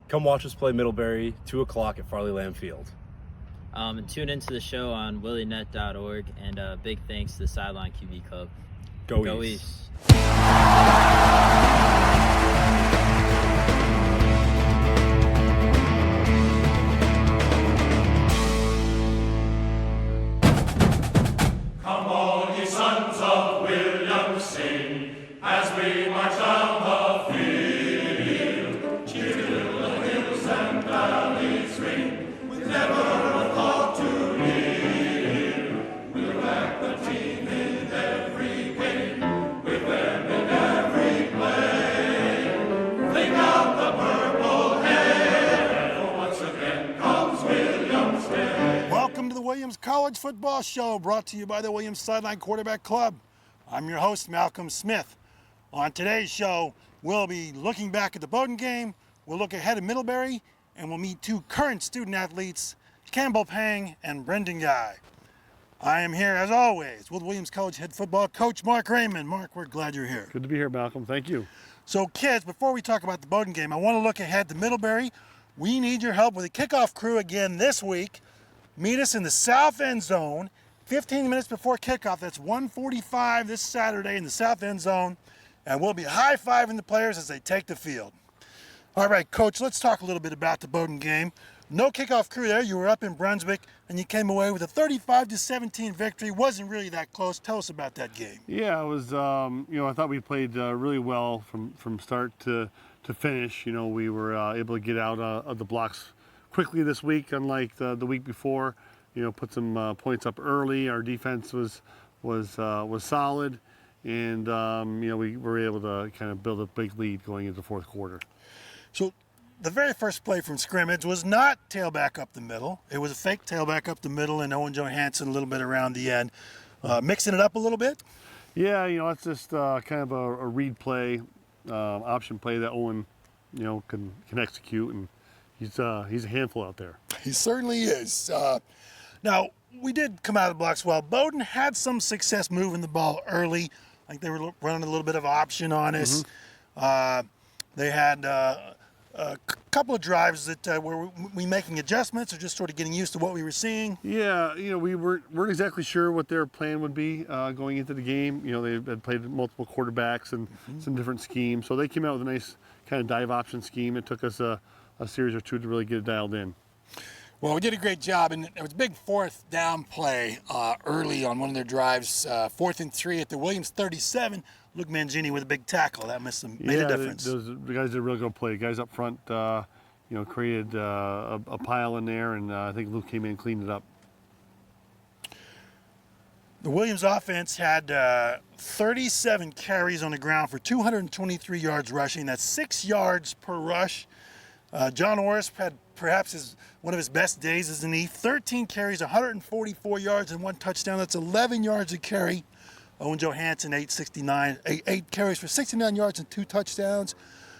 Come watch us play Middlebury, 2 o'clock at Farley-Lamb Field. And tune into the show on willienet.org, and big thanks to the Sideline QB Club. Go Ephs. Come all ye sons of William, sing as we march down the field. Cheer till the hills and valleys ring, with never a thought to yield. We'll back the team in every game, with them in every play. Fling out the purple hair, for once again comes William's day. Welcome to the Williams College Football Show, brought to you by the Williams Sideline Quarterback Club. I'm your host, Malcolm Smith. On today's show, we'll be looking back at the Bowdoin game, we'll look ahead at Middlebury, and we'll meet two current student athletes, Campbell Pang and Brendan Guy. I am here, as always, with Williams College head football coach Mark Raymond. Mark, we're glad you're here. Good to be here, Malcolm. Thank you. So, kids, before we talk about the Bowdoin game, I want to look ahead to Middlebury. We need your help with the kickoff crew again this week. Meet us in the south end zone, 15 minutes before kickoff. That's 1:45 this Saturday in the south end zone, and we'll be high-fiving the players as they take the field. All right, Coach, let's talk a little bit about the Bowdoin game. No kickoff crew there. You were up in Brunswick, and you came away with a 35-17 victory. Wasn't really that close. Tell us about that game. Yeah, it was. I thought we played really well from start to finish. We were able to get out of the blocks quickly this week, unlike the week before. Put some points up early. Our defense was solid, and we were able to kind of build a big lead going into the fourth quarter. So the very first play from scrimmage was not tailback up the middle. It was a fake tailback up the middle, and Owen Johansson a little bit around the end, mixing it up a little bit. Yeah, it's just kind of a read play, option play that Owen, can execute, and he's a handful out there. He certainly is. Now, we did come out of the blocks well. Bowdoin had some success moving the ball early. Like they were running a little bit of option on us. They had a couple of drives that were we making adjustments or just sort of getting used to what we were seeing. Yeah, we weren't exactly sure what their plan would be going into the game. They had played multiple quarterbacks and some different schemes. So they came out with a nice kind of dive option scheme. It took us a series or two to really get it dialed in. Well, we did a great job, and there was a big fourth down play early on one of their drives, 4th and 3 at the Williams 37. Luke Mangini with a big tackle. That made a difference. The guys did a real good play. The guys up front, created a pile in there, and I think Luke came in and cleaned it up. The Williams offense had 37 carries on the ground for 223 yards rushing. That's 6 yards per rush. John Orris had perhaps one of his best days as an Ephs. 13 carries, 144 yards, and 1 touchdown. That's 11 yards a carry. Owen Johansson, 8 carries for 69 yards and 2 touchdowns.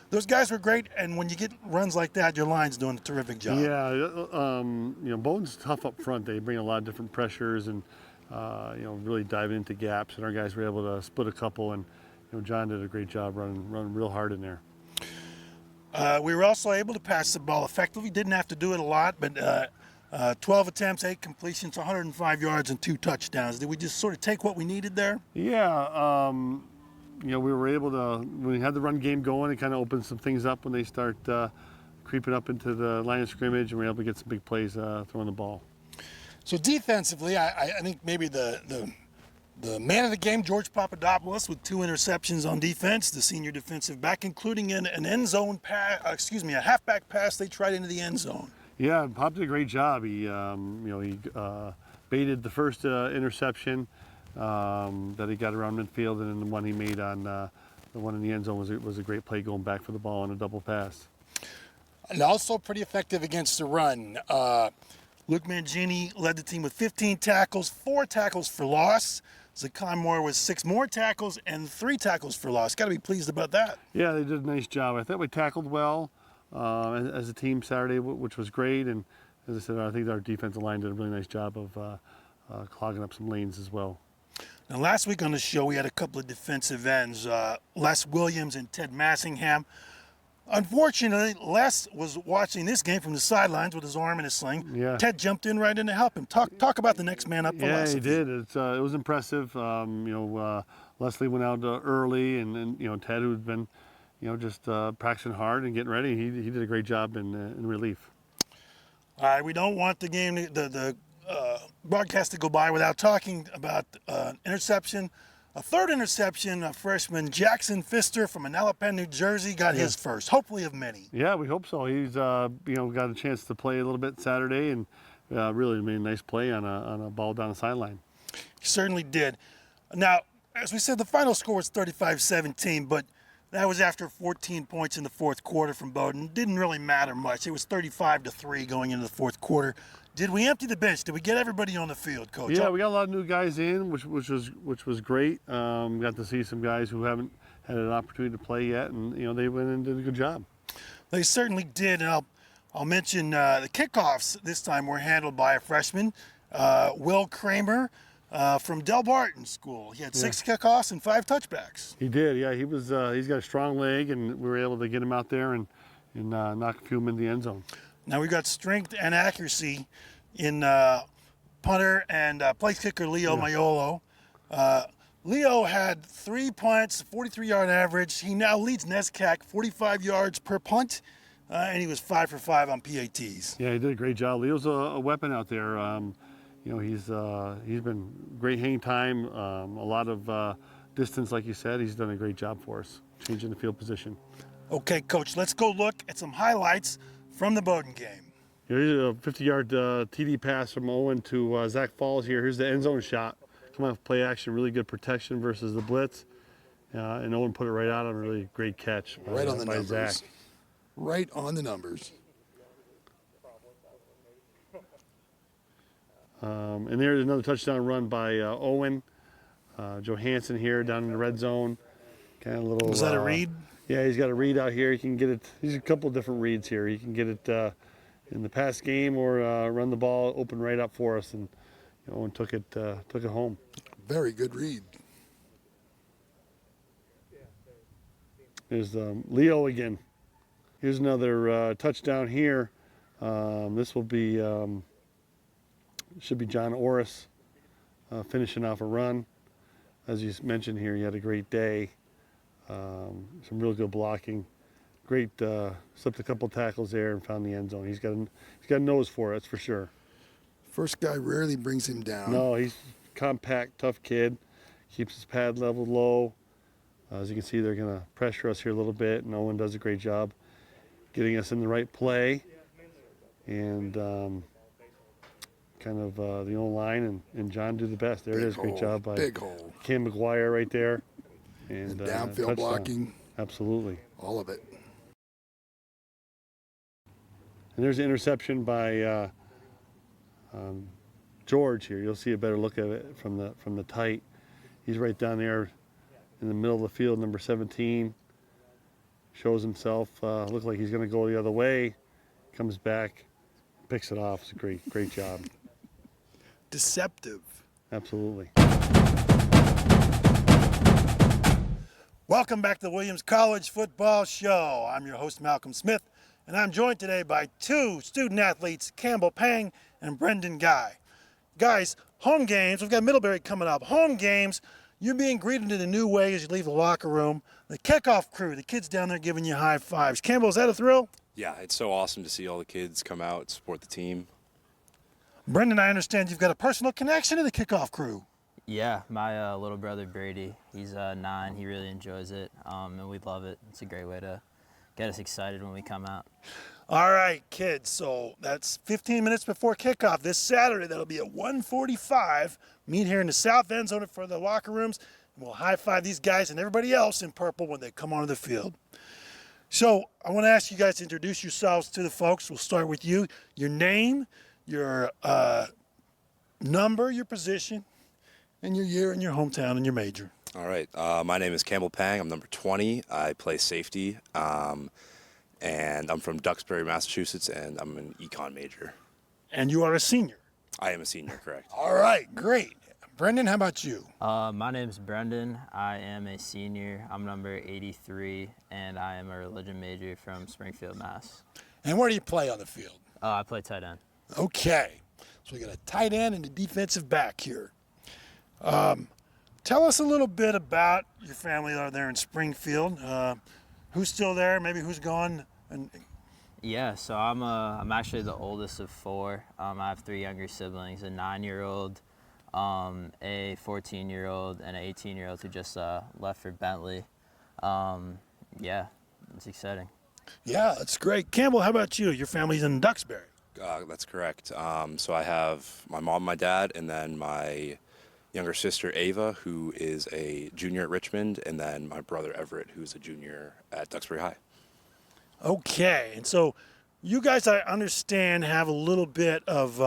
Those guys were great, and when you get runs like that, your line's doing a terrific job. Yeah, Bowdoin's tough up front. They bring a lot of different pressures and, really dive into gaps, and our guys were able to split a couple, and, John did a great job running real hard in there. We were also able to pass the ball effectively. Didn't have to do it a lot, but 12 attempts, 8 completions, 105 yards, and 2 touchdowns. Did we just sort of take what we needed there? Yeah, we were able to, when we had the run game going, it kind of opened some things up when they start creeping up into the line of scrimmage, and we were able to get some big plays throwing the ball. So defensively, I think maybe the man of the game, George Papadopoulos, with 2 interceptions on defense, the senior defensive back, including an end zone pass, a halfback pass they tried into the end zone. Yeah, Pop did a great job. He baited the first interception that he got around midfield, and then the one he made on the one in the end zone was a great play going back for the ball on a double pass. And also pretty effective against the run. Luke Mangini led the team with 15 tackles, 4 tackles for loss. Zakai Moore with 6 more tackles and 3 tackles for loss. Got to be pleased about that. Yeah, they did a nice job. I thought we tackled well as a team Saturday, which was great. And as I said, I think our defensive line did a really nice job of clogging up some lanes as well. Now, last week on the show, we had a couple of defensive ends, Les Williams and Ted Massingham. Unfortunately, Les was watching this game from the sidelines with his arm in a sling. Yeah. Ted jumped in right in to help him. Talk about the next man up philosophy. Yeah, he did. It was impressive. Leslie went out early, and Ted, who'd been, just practicing hard and getting ready, he did a great job in relief. All right, we don't want the game, the broadcast to go by without talking about interception. A third interception, a freshman Jackson Pfister from Manalapan, New Jersey, got his first, hopefully of many. Yeah, we hope so. He's got a chance to play a little bit Saturday, and really made a nice play on a ball down the sideline. He certainly did. Now, as we said, the final score was 35-17, but that was after 14 points in the fourth quarter from Bowdoin. It didn't really matter much. It was 35-3 going into the fourth quarter. Did we empty the bench? Did we get everybody on the field, Coach? Yeah, we got a lot of new guys in, which was great. Got to see some guys who haven't had an opportunity to play yet, and they went in and did a good job. They certainly did. And I'll mention the kickoffs this time were handled by a freshman, Will Kramer from Del Barton School. He had 6 kickoffs and 5 touchbacks. He did. Yeah, he's got a strong leg, and we were able to get him out there and knock a few of them in the end zone. Now we've got strength and accuracy in punter and place kicker Leo Maiolo. Leo had 3 punts, 43-yard average. He now leads NESCAC 45 yards per punt, and he was 5 for 5 on PATs. Yeah, he did a great job. Leo's a weapon out there. He's been great hang time, a lot of distance, like you said. He's done a great job for us, changing the field position. Okay, Coach, let's go look at some highlights from the Bowdoin game. Here's a 50-yard TD pass from Owen to Zach Falls here. Here's the end zone shot. Come off play action, really good protection versus the blitz. And Owen put it right out on a really great catch Right on the by numbers. Zach. Right on the numbers. And there's another touchdown run by Owen. Johansson here down in the red zone. Kind of a little. Was that a read? Yeah, he's got a read out here. He can get it. He's a couple different reads here. He can get it in the pass game or run the ball open right up for us, and Owen took it home. Very good read. There's Leo again. Here's another touchdown here. This will be should be John Orris finishing off a run. As you mentioned here, he had a great day. Some real good blocking. Great, slipped a couple tackles there and found the end zone. He's got a nose for it, that's for sure. First guy rarely brings him down. No, he's compact, tough kid. Keeps his pad level low. As you can see, they're going to pressure us here a little bit, and Owen does a great job getting us in the right play. And kind of the old line and John do the best. There Big it is, great hole, job by big hole. Cam McGuire right there. And downfield touchdown. blocking. Absolutely. All of it. And there's an interception by George here. You'll see a better look at it from the tight. He's right down there in the middle of the field, number 17. Shows himself. Looks like he's going to go the other way. Comes back, picks it off. It's a great job. Deceptive. Absolutely. Welcome back to the Williams College Football Show. I'm your host, Malcolm Smith, and I'm joined today by 2 student athletes, Campbell Pang and Brendan Guy. Guys, home games, we've got Middlebury coming up. Home games, you're being greeted in a new way as you leave the locker room. The kickoff crew, the kids down there giving you high fives. Campbell, is that a thrill? Yeah, it's so awesome to see all the kids come out and support the team. Brendan, I understand you've got a personal connection to the kickoff crew. Yeah, my little brother Brady, he's 9. He really enjoys it, and we love it. It's a great way to get us excited when we come out. All right, kids, so that's 15 minutes before kickoff this Saturday. That'll be at 1:45. Meet here in the south end zone for the locker rooms, and we'll high-five these guys and everybody else in purple when they come onto the field. So I want to ask you guys to introduce yourselves to the folks. We'll start with you. Your name, your number, your position, and your year and your hometown and your major. All right, my name is Campbell Pang. I'm number 20. I play safety, and I'm from Duxbury, Massachusetts, and I'm an econ major. And you are a senior. I am a senior, correct. All right, great. Brendan, how about you? My name's Brendan. I am a senior. I'm number 83, and I am a religion major from Springfield, Mass. And where do you play on the field? I play tight end. Okay. So we got a tight end and a defensive back here. Tell us a little bit about your family out there in Springfield. Who's still there? Maybe who's gone? And Yeah, so I'm actually the oldest of four. I have three younger siblings: a 9-year-old, a 14-year-old, and an 18-year-old who just left for Bentley. Yeah, it's exciting. yeah, that's great. Campbell, how about you? Your family's in Duxbury. That's correct. So I have my mom, my dad, and then my younger sister Ava, who is a junior at Richmond, and then my brother Everett, who's a junior at Duxbury High. Okay, and so you guys, I understand, have a little bit of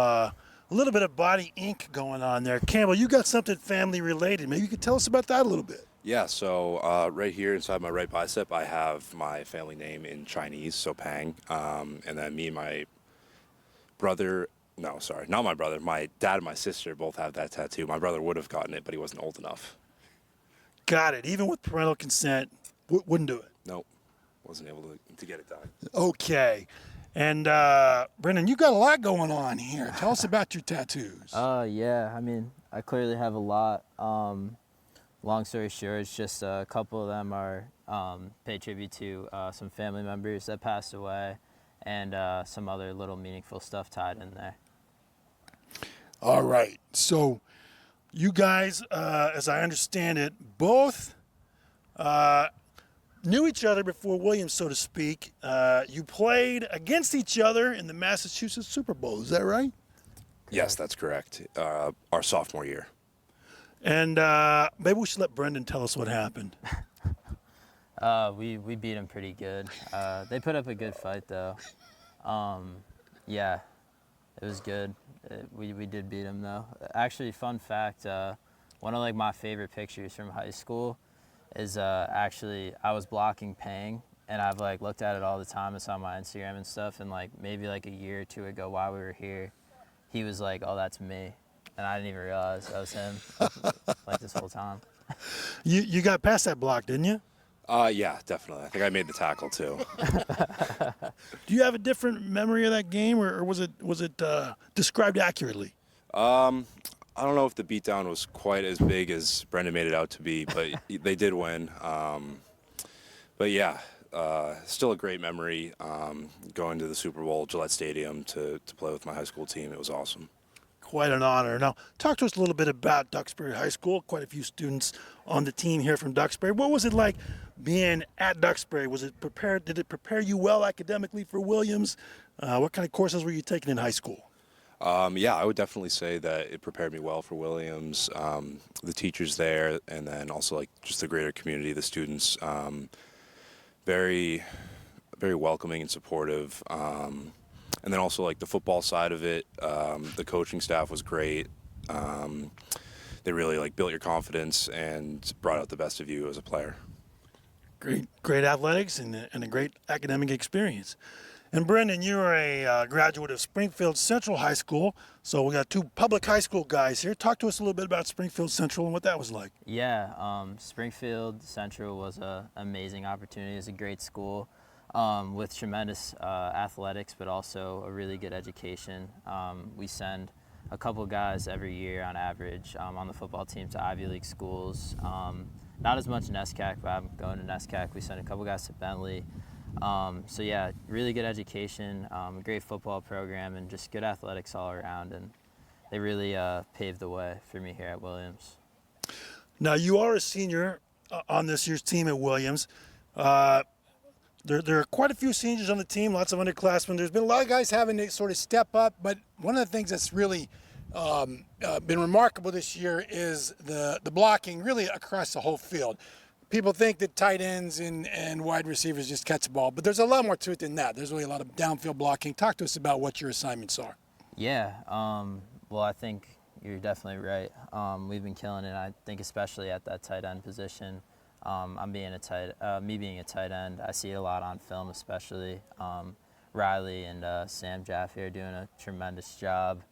body ink going on there. Campbell, you got something family related. Maybe you could tell us about that a little bit. Yeah, so right here inside my right bicep, I have my family name in Chinese, so Pang, and then me and my brother. No, sorry, not my brother. My dad and my sister both have that tattoo. My brother would have gotten it, but he wasn't old enough. Got it. Even with parental consent, wouldn't do it. Nope, wasn't able to get it done. Okay. And Brendan, you got a lot going on here. Tell us about your tattoos. Yeah, I mean, I clearly have a lot. Long story short, it's just a couple of them are pay tribute to some family members that passed away, and some other little meaningful stuff tied in there. All right. So you guys, as I understand it, both knew each other before Williams, so to speak. You played against each other in the Massachusetts Super Bowl. Is that right? Yes, that's correct. Our sophomore year. And maybe we should let Brendan tell us what happened. We beat them pretty good. They put up a good fight though. Yeah, it was good. We did beat them though. Actually, fun fact, one of like my favorite pictures from high school is actually I was blocking Pang, and I've like looked at it all the time. It's on my Instagram and stuff. And like maybe like a year or two ago while we were here, he was like, "Oh, that's me," and I didn't even realize that was him like this whole time. You got past that block, didn't you? Yeah, definitely. I think I made the tackle too. Do you have a different memory of that game, or was it described accurately? I don't know if the beatdown was quite as big as Brendan made it out to be, but they did win. But yeah, still a great memory. Going to the Super Bowl, Gillette Stadium, to play with my high school team. It was awesome. Quite an honor. Now, talk to us a little bit about Duxbury High School. Quite a few students on the team here from Duxbury. What was it like being at Duxbury? Did it prepare you well academically for Williams? What kind of courses were you taking in high school? Yeah, I would definitely say that it prepared me well for Williams. The teachers there, and then also like just the greater community, the students, very, very welcoming and supportive. And then also like the football side of it, the coaching staff was great. They really like built your confidence and brought out the best of you as a player. Great athletics and a great academic experience. And Brendan, you are a graduate of Springfield Central High School, so we got two public high school guys here. Talk to us a little bit about Springfield Central and what that was like. Yeah, Springfield Central was an amazing opportunity. It's a great school. With tremendous athletics, but also a really good education. We send a couple guys every year on average on the football team to Ivy League schools. Not as much NESCAC, but I'm going to NESCAC. We send a couple guys to Bentley. So yeah, really good education, a great football program, and just good athletics all around. And they really paved the way for me here at Williams. Now, you are a senior on this year's team at Williams. There are quite a few seniors on the team, lots of underclassmen. There's been a lot of guys having to sort of step up, but one of the things that's really been remarkable this year is the blocking really across the whole field. People think that tight ends and wide receivers just catch the ball, but there's a lot more to it than that. There's really a lot of downfield blocking. Talk to us about what your assignments are. Yeah, well, I think you're definitely right. We've been killing it, I think especially at that tight end position. Me being a tight end, I see it a lot on film, especially Riley and Sam Jaffe are doing a tremendous job.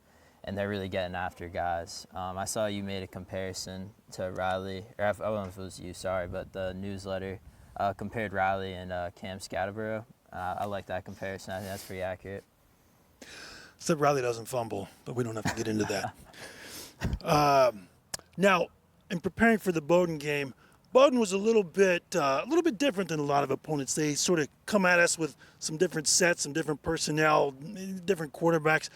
and they're really getting after guys. I saw you made a comparison to Riley, or I don't know if it was you, sorry, but the newsletter compared Riley and Cam Scatterborough. I like that comparison. I think that's pretty accurate. Except Riley doesn't fumble, but we don't have to get into that. Now, in preparing for the Bowdoin game, Bowdoin was a little bit different than a lot of opponents. They sort of come at us with some different sets, some different personnel, different quarterbacks.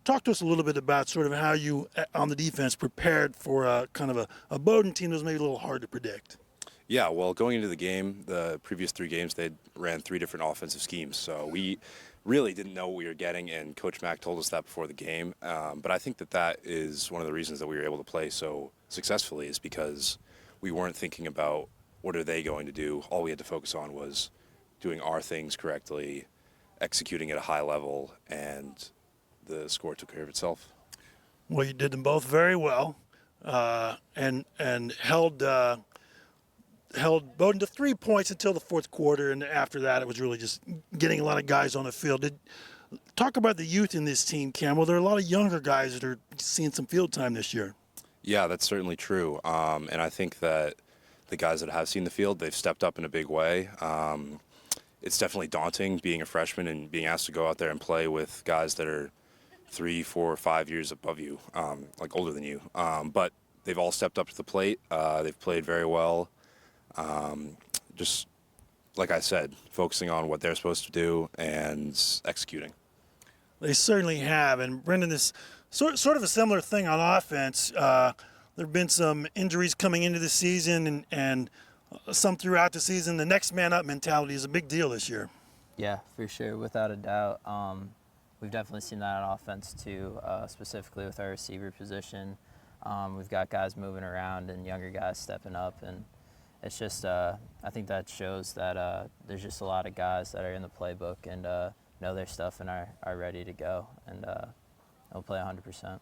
Talk to us a little bit about sort of how you, on the defense, prepared for kind of a Bowdoin team that was maybe a little hard to predict. Yeah, well, going into the game, the previous 3 games, they ran 3 different offensive schemes. So we really didn't know what we were getting, and Coach Mack told us that before the game. But I think that is one of the reasons that we were able to play so successfully is because we weren't thinking about what are they going to do. All we had to focus on was doing our things correctly, executing at a high level, and the score took care of itself. Well, you did them both very well, and held Bowdoin to 3 points until the fourth quarter, and after that it was really just getting a lot of guys on the field. Talk about the youth in this team, Campbell. There are a lot of younger guys that are seeing some field time this year. Yeah, that's certainly true, and I think that the guys that have seen the field, they've stepped up in a big way. It's definitely daunting being a freshman and being asked to go out there and play with guys that are 3, 4, 5 years above you, like older than you. But they've all stepped up to the plate. They've played very well. Just like I said, focusing on what they're supposed to do and executing. They certainly have. And Brendan, this sort of a similar thing on offense. There have been some injuries coming into the season and some throughout the season. The next man up mentality is a big deal this year. Yeah, for sure, without a doubt. We've definitely seen that on offense too, specifically with our receiver position. We've got guys moving around and younger guys stepping up, and it's just, I think that shows that there's just a lot of guys that are in the playbook and know their stuff and are ready to go, and they'll play 100%.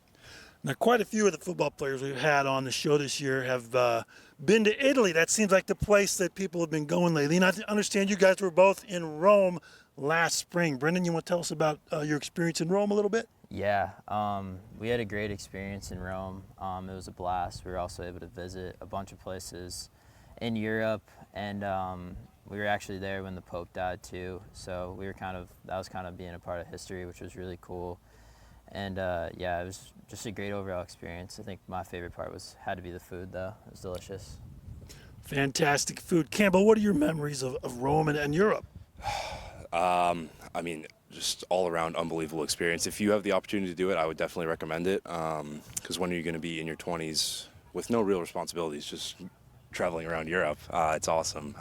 Now, quite a few of the football players we've had on the show this year have been to Italy. That seems like the place that people have been going lately. And I understand you guys were both in Rome last spring. Brendan, you want to tell us about your experience in Rome a little bit? Yeah, we had a great experience in Rome. It was a blast. We were also able to visit a bunch of places in Europe, and we were actually there when the Pope died too. So that was kind of being a part of history, which was really cool. And yeah, it was just a great overall experience. I think my favorite part had to be the food, though. It was delicious. Fantastic food. Campbell, what are your memories of Rome and Europe? I mean, just all around unbelievable experience. If you have the opportunity to do it, I would definitely recommend it. Because when you're going to be in your 20s with no real responsibilities, just traveling around Europe, it's awesome.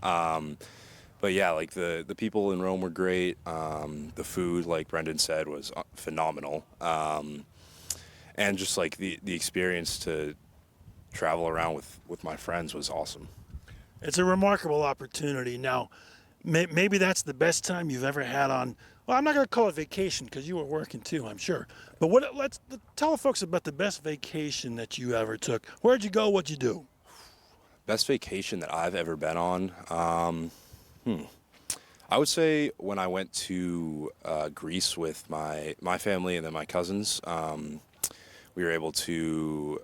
But yeah, like the people in Rome were great. The food, like Brendan said, was phenomenal. And just like the experience to travel around with my friends was awesome. It's a remarkable opportunity. Now, maybe that's the best time you've ever had on. Well, I'm not going to call it vacation because you were working too, I'm sure. But let's tell folks about the best vacation that you ever took. Where'd you go? What'd you do? Best vacation that I've ever been on. I would say when I went to Greece with my family and then my cousins. We were able to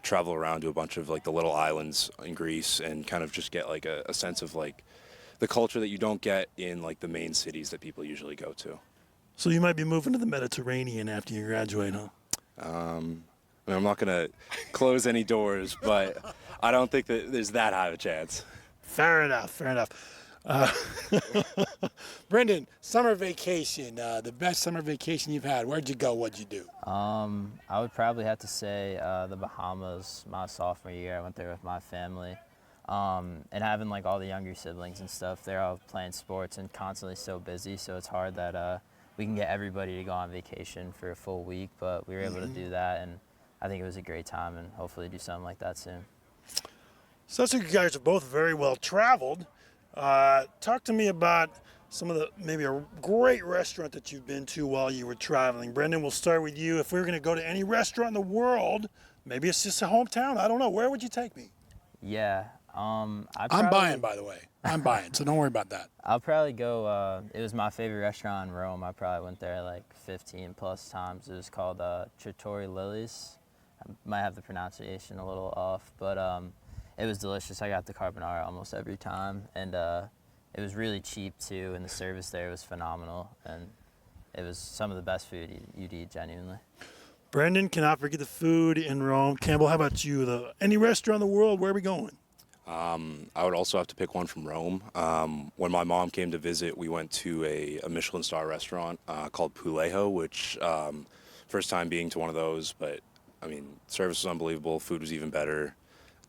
travel around to a bunch of like the little islands in Greece and kind of just get like a sense of like the culture that you don't get in like the main cities that people usually go to. So you might be moving to the Mediterranean after you graduate, huh? I mean, I'm not going to close any doors, but I don't think that there's that high of a chance. Fair enough. Brendan, summer vacation, the best summer vacation you've had. Where'd you go? What'd you do? I would probably have to say the Bahamas. My sophomore year, I went there with my family. And having like all the younger siblings and stuff, they're all playing sports and constantly so busy, so it's hard that we can get everybody to go on vacation for a full week, but we were able to do that, and I think it was a great time, and hopefully do something like that soon. So you guys are both very well traveled. Talk to me about some of maybe a great restaurant that you've been to while you were traveling. Brendan, we'll start with you. If we were going to go to any restaurant in the world, maybe it's just a hometown, I don't know, where would you take me? Yeah, I'm buying, by the way. I'm buying, so don't worry about that. I'll probably go. It was my favorite restaurant in Rome. I probably went there like 15 plus times. It was called Trattori Lilies. I might have the pronunciation a little off, but it was delicious. I got the carbonara almost every time, and it was really cheap too. And the service there was phenomenal, and it was some of the best food you'd eat, genuinely. Brendan, cannot forget the food in Rome. Campbell, how about you? Any restaurant in the world, where are we going? I would also have to pick one from Rome. When my mom came to visit, we went to a Michelin star restaurant called Pulejo, which first time being to one of those, but I mean, service was unbelievable. Food was even better.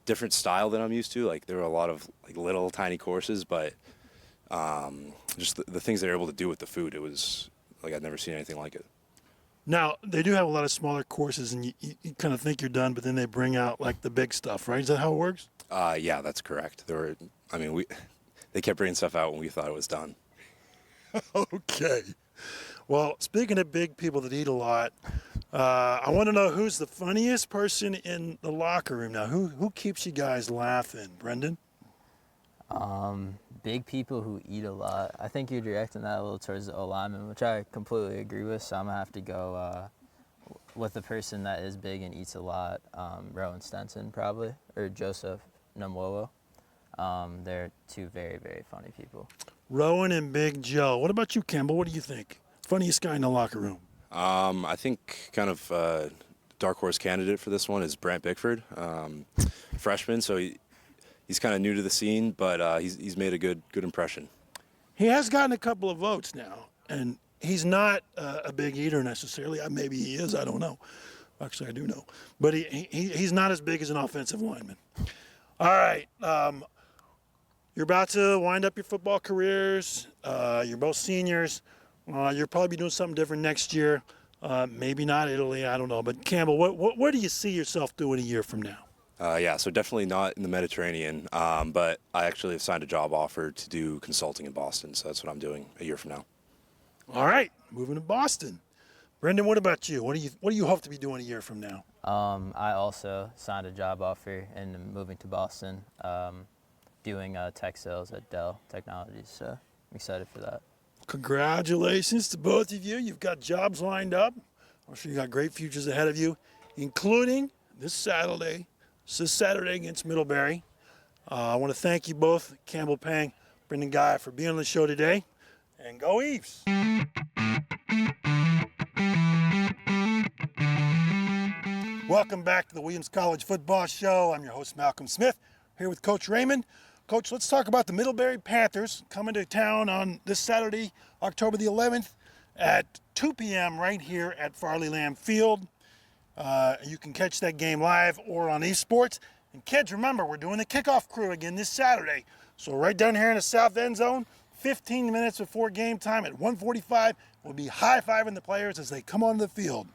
Different style than I'm used to. Like there were a lot of like little tiny courses, but just the things they were able to do with the food, it was like I'd never seen anything like it. Now, they do have a lot of smaller courses, and you kind of think you're done, but then they bring out like the big stuff, right? Is that how it works? Yeah, that's correct. They kept bringing stuff out when we thought it was done. Okay. Well, speaking of big people that eat a lot, I want to know who's the funniest person in the locker room now. Who keeps you guys laughing, Brendan? Big people who eat a lot. I think you're directing that a little towards the O-lineman, which I completely agree with. So I'm gonna have to go with the person that is big and eats a lot. Rowan Stenson probably, or Joseph Namwowo. They're two very, very funny people. Rowan and Big Joe. What about you, Campbell? What do you think? Funniest guy in the locker room? I think kind of dark horse candidate for this one is Brant Bickford, freshman. So he's kind of new to the scene, but he's made a good impression. He has gotten a couple of votes now, and he's not a big eater necessarily. Maybe he is. I don't know. Actually, I do know. But he's not as big as an offensive lineman. All right. You're about to wind up your football careers. You're both seniors. You'll probably be doing something different next year. Maybe not Italy. I don't know. But Campbell, what do you see yourself doing a year from now? Yeah, so definitely not in the Mediterranean, but I actually have signed a job offer to do consulting in Boston, so that's what I'm doing a year from now. All right, moving to Boston. Brendan, what about you? What do you hope to be doing a year from now? I also signed a job offer and I'm moving to Boston, doing tech sales at Dell Technologies, so I'm excited for that. Congratulations to both of you. You've got jobs lined up. I'm sure you got great futures ahead of you, including this Saturday against Middlebury. I want to thank you both, Campbell Pang, Brendan Guy, for being on the show today. And go Ephs! Welcome back to the Williams College Football Show. I'm your host, Malcolm Smith, here with Coach Raymond. Coach, let's talk about the Middlebury Panthers coming to town on this Saturday, October the 11th at 2 p.m. right here at Farley-Lamb Field. You can catch that game live or on eSports. And kids, remember, we're doing the kickoff crew again this Saturday. So right down here in the south end zone, 15 minutes before game time at 1:45, we'll be high-fiving the players as they come onto the field.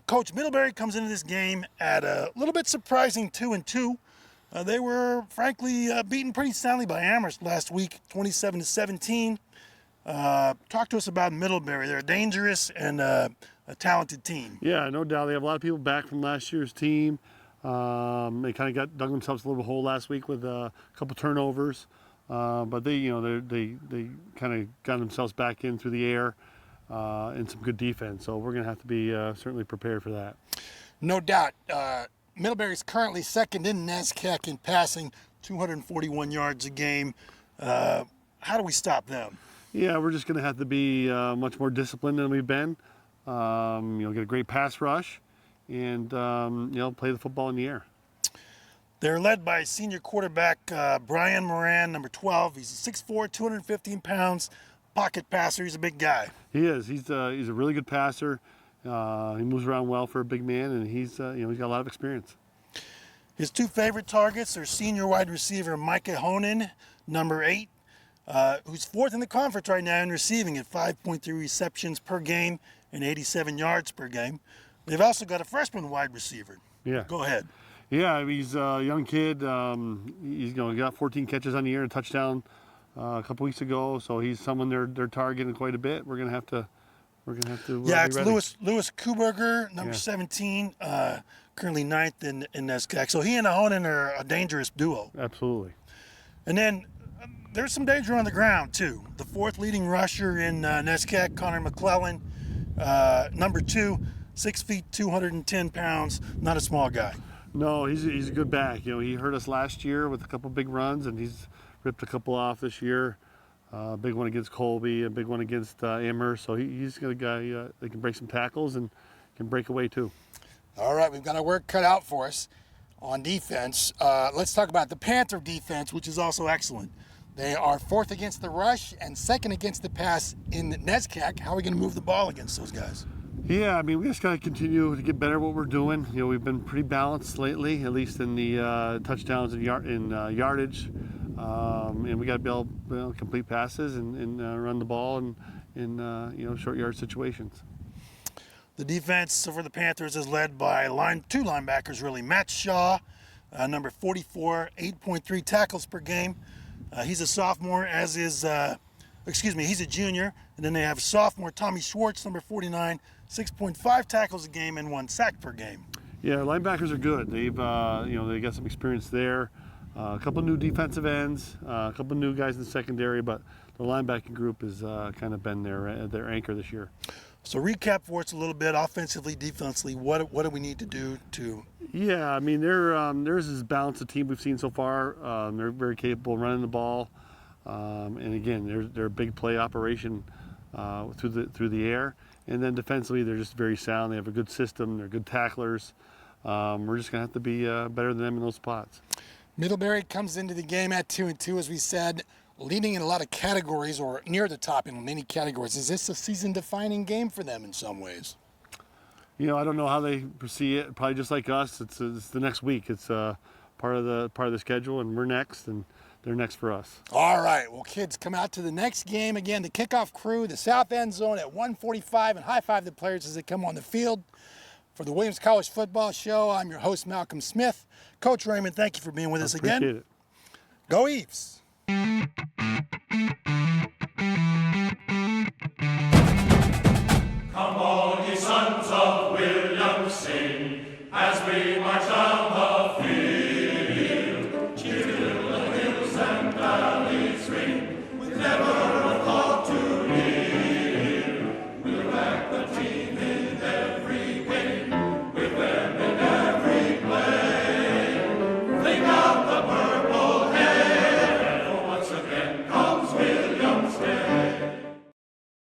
Coach, Middlebury comes into this game at a little bit surprising 2-2. They were, frankly, beaten pretty soundly by Amherst last week, 27-17. Talk to us about Middlebury. They're dangerous and a talented team. Yeah, no doubt. They have a lot of people back from last year's team. They kind of dug themselves a little hole last week with a couple turnovers, but they kind of got themselves back in through the air and some good defense. So we're going to have to be certainly prepared for that. No doubt. Middlebury's currently second in NASCAC in passing, 241 yards a game. How do we stop them? Yeah, we're just going to have to be much more disciplined than we've been. Get a great pass rush and, play the football in the air. They're led by senior quarterback Brian Moran, number 12. He's 6'4", 215 pounds, pocket passer. He's a big guy. He is. He's a really good passer. He moves around well for a big man, and he's got a lot of experience. His two favorite targets are senior wide receiver Micah Honan, number 8, who's fourth in the conference right now in receiving at 5.3 receptions per game and 87 yards per game. They've also got a freshman wide receiver. Yeah. Go ahead. Yeah, he's a young kid. He's got 14 catches on the year and a touchdown a couple weeks ago, so he's someone they're targeting quite a bit. We're going to have to we're going to have to Yeah, be it's ready. Lewis Kuberger, number 17, currently 9th in NESCAC. So he and Ahonen are a dangerous duo. Absolutely. And then there's some danger on the ground, too. The 4th leading rusher in NESCAC, Connor McClellan, number 2, 6 feet, 210 pounds, not a small guy. No, he's a good back. You know, he hurt us last year with a couple big runs, and he's ripped a couple off this year. A big one against Colby, a big one against Amherst. So he's a guy that can break some tackles and can break away too. All right, we've got our work cut out for us on defense. Let's talk about the Panther defense, which is also excellent. They are 4th against the rush and 2nd against the pass in NESCAC. How are we going to move the ball against those guys? Yeah, I mean, we just got to continue to get better at what we're doing. You know, we've been pretty balanced lately, at least in the touchdowns and yardage. And we got to be able to complete passes and run the ball in short yard situations. The defense for the Panthers is led by 2 linebackers, really. Matt Shaw, number 44, 8.3 tackles per game. He's a sophomore, as is, he's a junior. And then they have sophomore Tommy Schwartz, number 49, 6.5 tackles a game and 1 sack per game. Yeah, linebackers are good. They've, they got some experience there. A couple new defensive ends, a couple new guys in the secondary, but the linebacking group has kind of been their anchor this year. So recap for us a little bit, offensively, defensively. What do we need to do to? Yeah, I mean theirs is balanced the team we've seen so far. They're very capable of running the ball, and again they're a big play operation through the air. And then defensively they're just very sound. They have a good system. They're good tacklers. We're just gonna have to be better than them in those spots. Middlebury comes into the game at 2-2, as we said, leading in a lot of categories or near the top in many categories. Is this a season-defining game for them in some ways? You know, I don't know how they see it. Probably just like us. It's the next week. It's part of the schedule, and we're next, and they're next for us. All right. Well, kids, come out to the next game. Again, the kickoff crew, the South End Zone at 1:45, and high-five the players as they come on the field. For the Williams College Football Show, I'm your host, Malcolm Smith. Coach Raymond, thank you for being with us again. Appreciate it. Go Ephs. Come all ye sons of William, sing as we march down